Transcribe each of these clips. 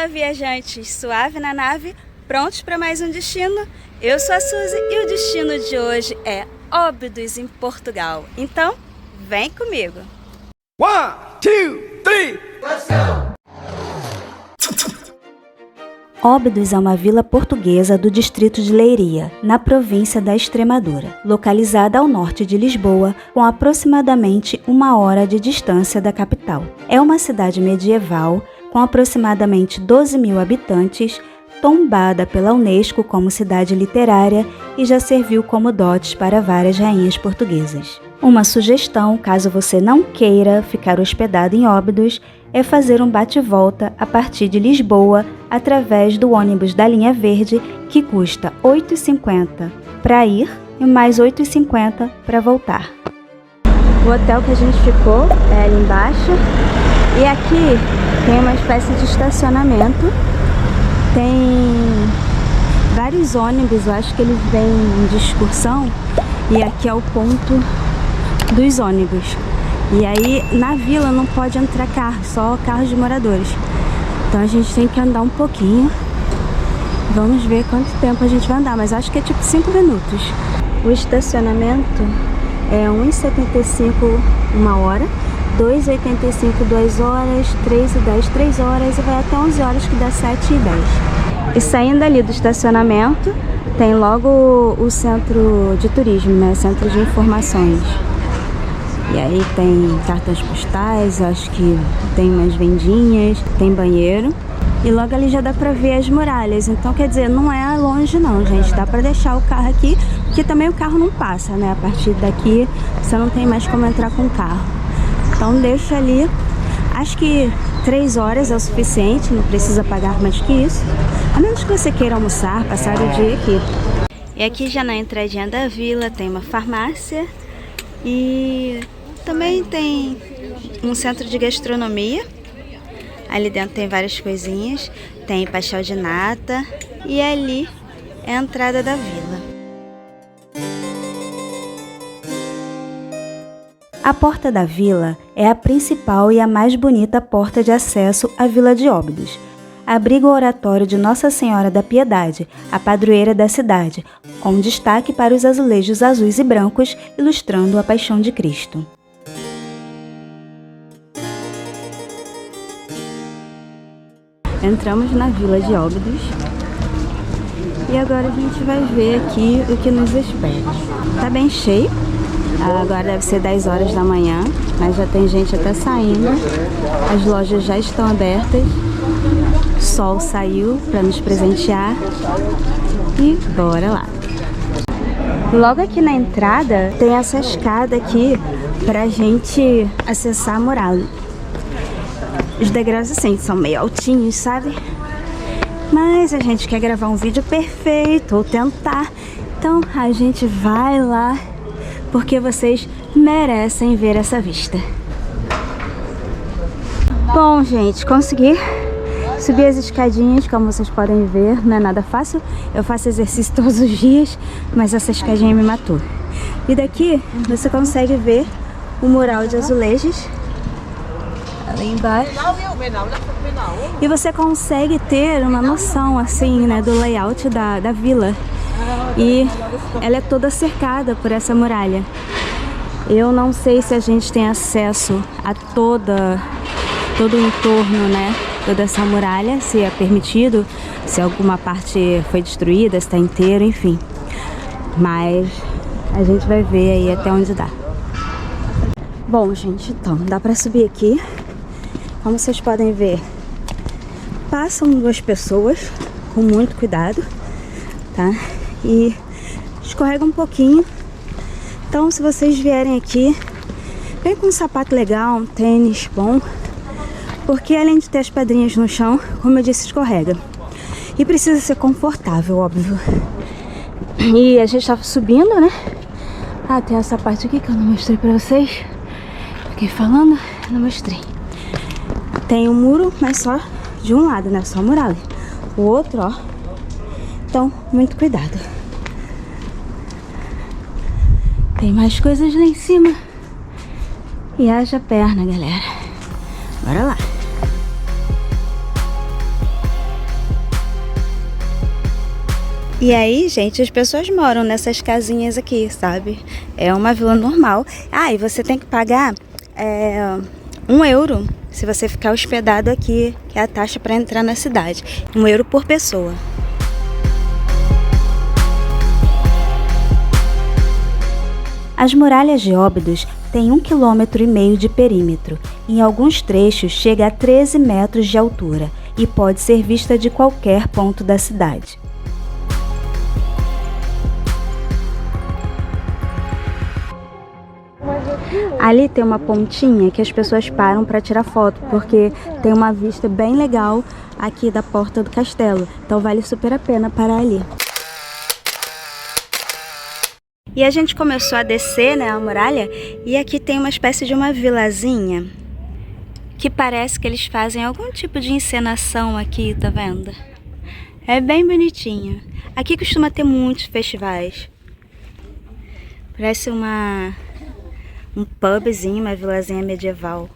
Fala, viajantes, suave na nave, prontos para mais um destino? Eu sou a Suzy e o destino de hoje é Óbidos, em Portugal. Então, vem comigo! 1, 2, 3, let's go! Óbidos é uma vila portuguesa do distrito de Leiria, na província da Extremadura, localizada ao norte de Lisboa, com aproximadamente 1 hora de distância da capital. É uma cidade medieval, com aproximadamente 12 mil habitantes, tombada pela Unesco como cidade literária e já serviu como dotes para várias rainhas portuguesas. Uma sugestão, caso você não queira ficar hospedado em Óbidos, é fazer um bate-volta a partir de Lisboa através do ônibus da linha verde, que custa R$ 8,50 para ir e mais R$ 8,50 para voltar. O hotel que a gente ficou é ali embaixo e aqui tem uma espécie de estacionamento. Tem vários ônibus, eu acho que eles vêm de excursão e aqui é o ponto dos ônibus. E aí na vila não pode entrar carro, só carros de moradores. Então a gente tem que andar um pouquinho. Vamos ver quanto tempo a gente vai andar, mas acho que é tipo 5 minutos. O estacionamento é R$ 1,75 1 hora, R$ 2,85 2 horas, R$ 3,10 3 horas e vai até 11 horas que dá R$ 7,10. E saindo ali do estacionamento tem logo o centro de turismo, né? Centro de informações. E aí tem cartões postais, acho que tem umas vendinhas, tem banheiro. E logo ali já dá pra ver as muralhas. Então, quer dizer, não é longe não, gente. Dá pra deixar o carro aqui, porque também o carro não passa, né? A partir daqui você não tem mais como entrar com o carro. Então deixa ali. Acho que 3 horas é o suficiente, não precisa pagar mais que isso. A menos que você queira almoçar, passar o dia aqui. E aqui já na entradinha da vila tem uma farmácia e também tem um centro de gastronomia. Ali dentro tem várias coisinhas, tem pastel de nata e ali é a entrada da vila. A Porta da Vila é a principal e a mais bonita porta de acesso à Vila de Óbidos. Abriga o oratório de Nossa Senhora da Piedade, a padroeira da cidade, com destaque para os azulejos azuis e brancos ilustrando a Paixão de Cristo. Entramos na Vila de Óbidos e agora a gente vai ver aqui o que nos espera. Tá bem cheio, agora deve ser 10 horas da manhã, mas já tem gente até saindo, as lojas já estão abertas, o sol saiu para nos presentear e bora lá. Logo aqui na entrada tem essa escada aqui pra gente acessar a muralha. Os degraus assim são meio altinhos, sabe? Mas a gente quer gravar um vídeo perfeito, ou tentar. Então a gente vai lá, porque vocês merecem ver essa vista. Bom, gente, consegui subir as escadinhas, como vocês podem ver. Não é nada fácil, eu faço exercício todos os dias, mas essa escadinha me matou. E daqui você consegue ver o mural de azulejos ali embaixo. E você consegue ter uma noção assim, né, do layout da vila. E ela é toda cercada por essa muralha. Eu não sei se a gente tem acesso a todo o entorno, né, toda essa muralha, se é permitido, se alguma parte foi destruída, se está inteiro, enfim. Mas a gente vai ver aí até onde dá. Bom, gente, então dá pra subir aqui. Como vocês podem ver, passam 2 pessoas com muito cuidado, tá? E escorrega um pouquinho. Então, se vocês vierem aqui, vem com um sapato legal, um tênis bom, porque além de ter as pedrinhas no chão, como eu disse, escorrega. E precisa ser confortável, óbvio. E a gente tá subindo, né? Ah, tem essa parte aqui que eu não mostrei pra vocês. Fiquei falando, não mostrei. Tem um muro, mas só de um lado, né? Só muralha. O outro, ó. Então, muito cuidado. Tem mais coisas lá em cima. E haja perna, galera. Bora lá. E aí, gente, as pessoas moram nessas casinhas aqui, sabe? É uma vila normal. Ah, e você tem que pagar €1 se você ficar hospedado aqui, que é a taxa para entrar na cidade. €1 por pessoa. As muralhas de Óbidos têm 1,5 km de perímetro. Em alguns trechos chega a 13 metros de altura e pode ser vista de qualquer ponto da cidade. Ali tem uma pontinha que as pessoas param para tirar foto, porque tem uma vista bem legal aqui da porta do castelo. Então vale super a pena parar ali. E a gente começou a descer, né, a muralha, e aqui tem uma espécie de uma vilazinha que parece que eles fazem algum tipo de encenação aqui, tá vendo? É bem bonitinho. Aqui costuma ter muitos festivais. Parece um pubzinho, uma vilazinha medieval.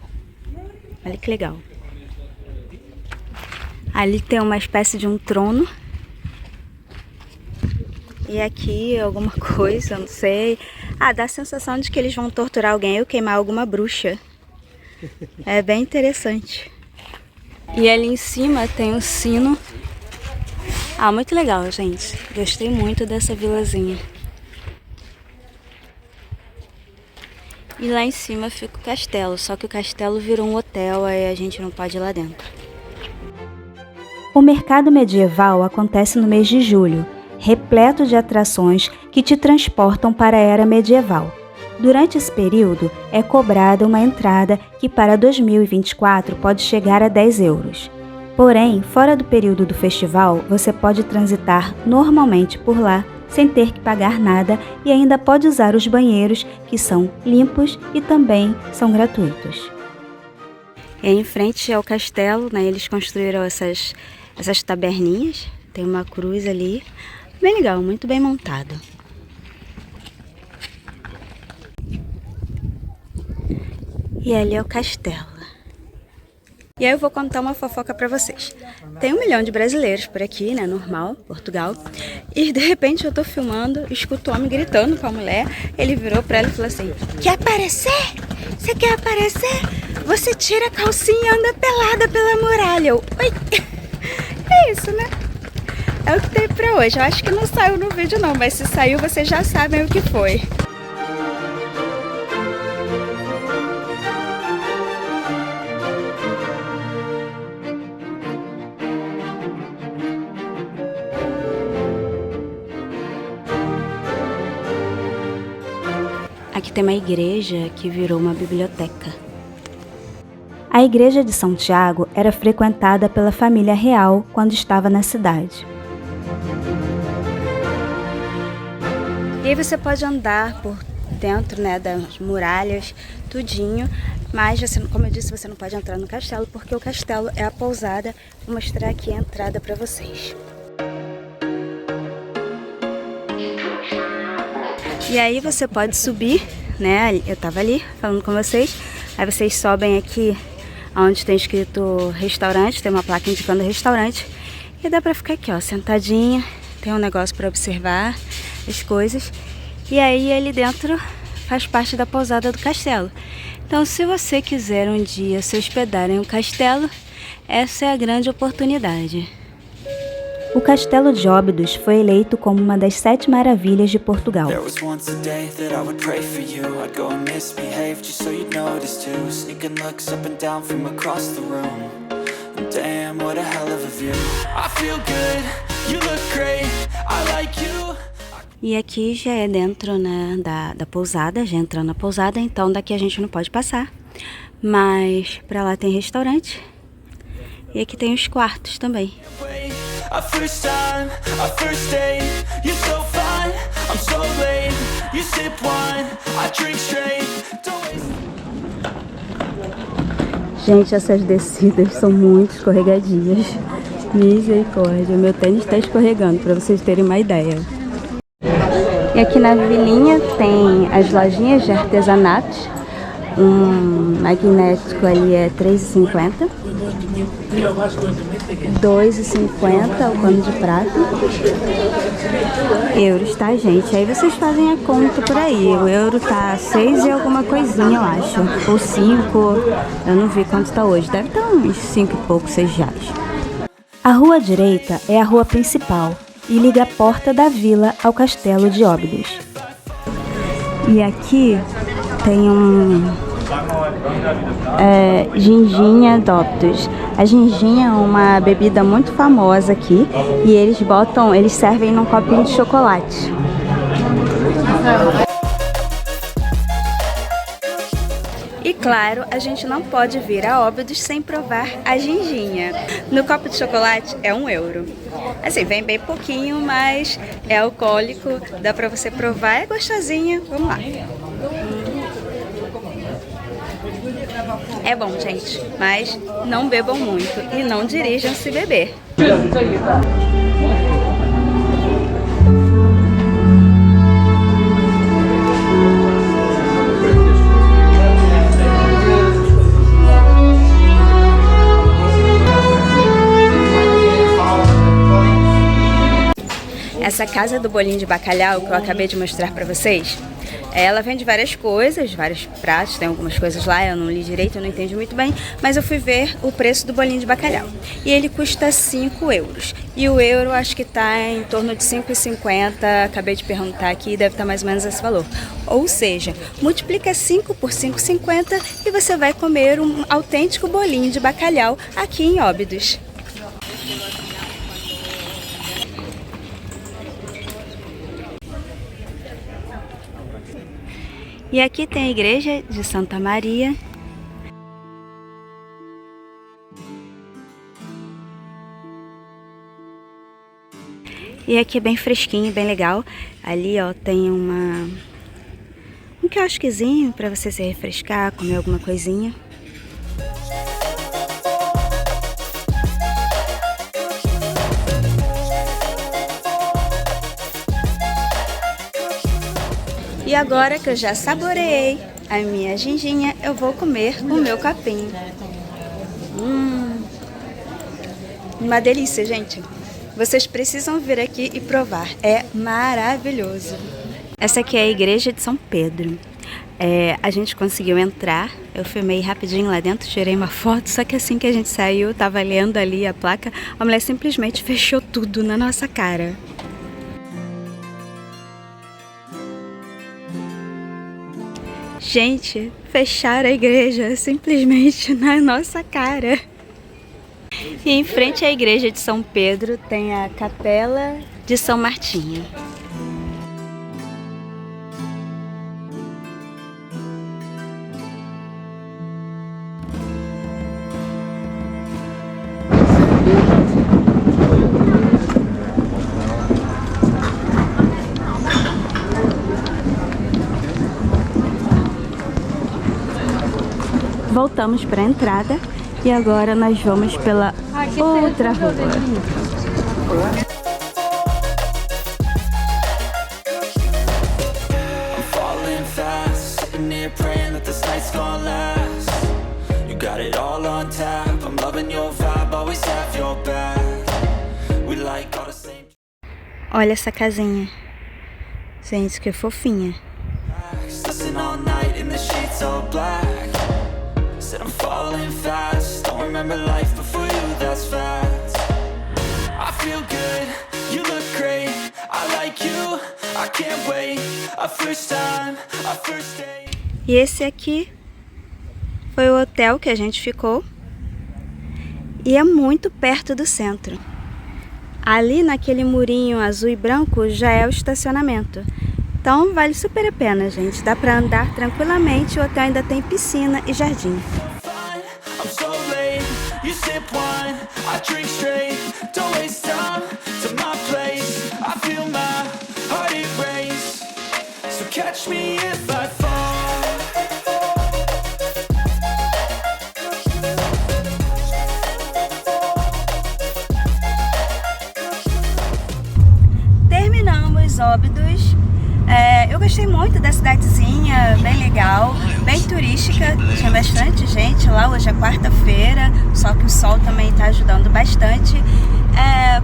Olha que legal. Ali tem uma espécie de um trono. E aqui alguma coisa, não sei. Ah, dá a sensação de que eles vão torturar alguém ou queimar alguma bruxa. É bem interessante. E ali em cima tem um sino. Ah, muito legal, gente. Gostei muito dessa vilazinha. E lá em cima fica o castelo, só que o castelo virou um hotel, aí a gente não pode ir lá dentro. O mercado medieval acontece no mês de julho, repleto de atrações que te transportam para a era medieval. Durante esse período, é cobrada uma entrada que para 2024 pode chegar a €10. Porém, fora do período do festival, você pode transitar normalmente por lá, sem ter que pagar nada, e ainda pode usar os banheiros, que são limpos e também são gratuitos. E em frente ao castelo, né, eles construíram essas taberninhas, tem uma cruz ali, bem legal, muito bem montado. E ali é o castelo. E aí eu vou contar uma fofoca pra vocês. Tem 1 milhão de brasileiros por aqui, né, normal, Portugal. E de repente eu tô filmando, escuto o homem gritando com a mulher. Ele virou pra ela e falou assim: "Quer aparecer? Você quer aparecer? Você tira a calcinha e anda pelada pela muralha." Eu, oi? É isso, né? É o que tem pra hoje. Eu acho que não saiu no vídeo não, mas se saiu vocês já sabem o que foi. Aqui tem uma igreja que virou uma biblioteca. A igreja de São Tiago era frequentada pela família real quando estava na cidade. E aí você pode andar por dentro, né, das muralhas, tudinho, mas você, como eu disse, você não pode entrar no castelo porque o castelo é a pousada. Vou mostrar aqui a entrada para vocês. E aí você pode subir, né? Eu tava ali falando com vocês. Aí vocês sobem aqui onde tem escrito restaurante, tem uma placa indicando restaurante. E dá pra ficar aqui, ó, sentadinha. Tem um negócio pra observar as coisas. E aí ali dentro faz parte da pousada do castelo. Então se você quiser um dia se hospedar em um castelo, essa é a grande oportunidade. O Castelo de Óbidos foi eleito como uma das 7 maravilhas de Portugal. E aqui já é dentro, né, da pousada, já entrando na pousada, então daqui a gente não pode passar. Mas pra lá tem restaurante e aqui tem os quartos também. A first time, a first date, you're so fine, I'm so late, you sip wine, I drink straight, don't waste... Gente, essas descidas são muito escorregadias. Misericórdia, meu tênis está escorregando, para vocês terem uma ideia. E aqui na vilinha tem as lojinhas de artesanatos. Um magnético ali é R$3,50. R$2,50 o pano de prato. Euros, tá, gente? Aí vocês fazem a conta por aí. O euro tá 6 e alguma coisinha, eu acho. Ou 5. Eu não vi quanto tá hoje. Deve estar uns 5 e pouco, 6 reais. A rua direita é a rua principal e liga a porta da vila ao castelo de Óbidos. E aqui tem ginginha d'Óbidos. A ginginha é uma bebida muito famosa aqui e eles servem num copinho de chocolate. E claro, a gente não pode vir a Óbidos sem provar a ginginha. No copo de chocolate é €1. Assim, vem bem pouquinho, mas é alcoólico, dá pra você provar, é gostosinha. Vamos lá. É bom, gente, mas não bebam muito e não dirijam se beber. Essa casa do bolinho de bacalhau que eu acabei de mostrar pra vocês, ela vende várias coisas, vários pratos, tem algumas coisas lá, eu não li direito, eu não entendi muito bem, mas eu fui ver o preço do bolinho de bacalhau. E ele custa €5. E o euro acho que tá em torno de 5,50, acabei de perguntar aqui, deve estar mais ou menos esse valor. Ou seja, multiplica 5 por 5,50 e você vai comer um autêntico bolinho de bacalhau aqui em Óbidos. E aqui tem a igreja de Santa Maria. E aqui é bem fresquinho, bem legal. Ali, ó, tem um quiosquezinho para você se refrescar, comer alguma coisinha. E agora que eu já saboreei a minha ginginha, eu vou comer o meu capim. Uma delícia, gente. Vocês precisam vir aqui e provar. É maravilhoso. Essa aqui é a igreja de São Pedro. A gente conseguiu entrar, eu filmei rapidinho lá dentro, tirei uma foto, só que assim que a gente saiu, tava lendo ali a placa, a mulher simplesmente fechou tudo na nossa cara. Gente, fecharam a igreja simplesmente na nossa cara. E em frente à igreja de São Pedro tem a capela de São Martinho. Voltamos para a entrada e agora nós vamos pela outra rua. Olha essa casinha. Gente, que fofinha. Said I'm falling fast, don't remember life before you, that's facts. I feel good, you look great, I like you, I can't wait, a first time, a first date. E esse aqui foi o hotel que a gente ficou e é muito perto do centro. Ali naquele murinho azul e branco já é o estacionamento. Então vale super a pena, gente. Dá pra andar tranquilamente, o hotel ainda tem piscina e jardim. Terminamos Óbidos. Eu gostei muito da cidadezinha, bem legal, bem turística, tinha bastante gente lá. Hoje é quarta-feira, só que o sol também está ajudando bastante.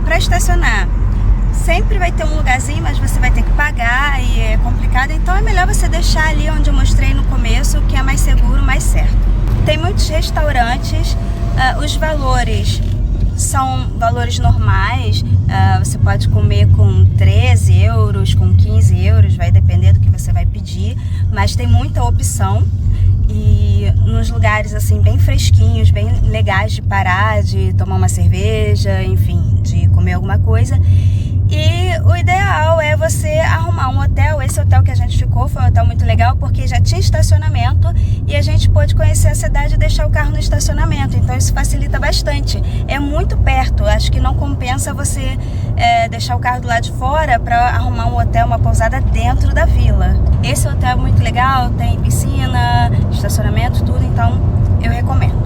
Para estacionar, sempre vai ter um lugarzinho, mas você vai ter que pagar e é complicado, então é melhor você deixar ali onde eu mostrei no começo, que é mais seguro, mais certo. Tem muitos restaurantes, os valores são valores normais, você pode comer com 13 euros, com 15 euros, vai depender do que você vai pedir, mas tem muita opção e nos lugares assim bem fresquinhos, bem legais de parar, de tomar uma cerveja, enfim, de comer alguma coisa. E o ideal é você arrumar um hotel. Esse hotel que a gente ficou foi um hotel muito legal porque já tinha estacionamento e a gente pôde conhecer a cidade e deixar o carro no estacionamento, então isso facilita bastante. É muito perto, acho que não compensa você deixar o carro do lado de fora para arrumar um hotel, uma pousada dentro da vila. Esse hotel é muito legal, tem piscina, estacionamento, tudo, então eu recomendo.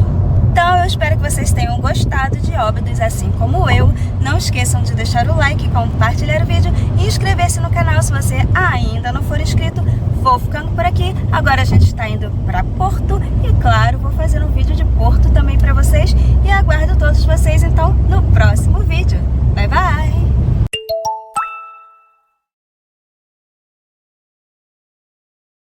Então eu espero que vocês tenham gostado de Óbidos assim como eu. Não esqueçam de deixar o like, compartilhar o vídeo e inscrever-se no canal se você ainda não for inscrito. Vou ficando por aqui. Agora a gente está indo para Porto e claro, vou fazer um vídeo de Porto também para vocês e aguardo todos vocês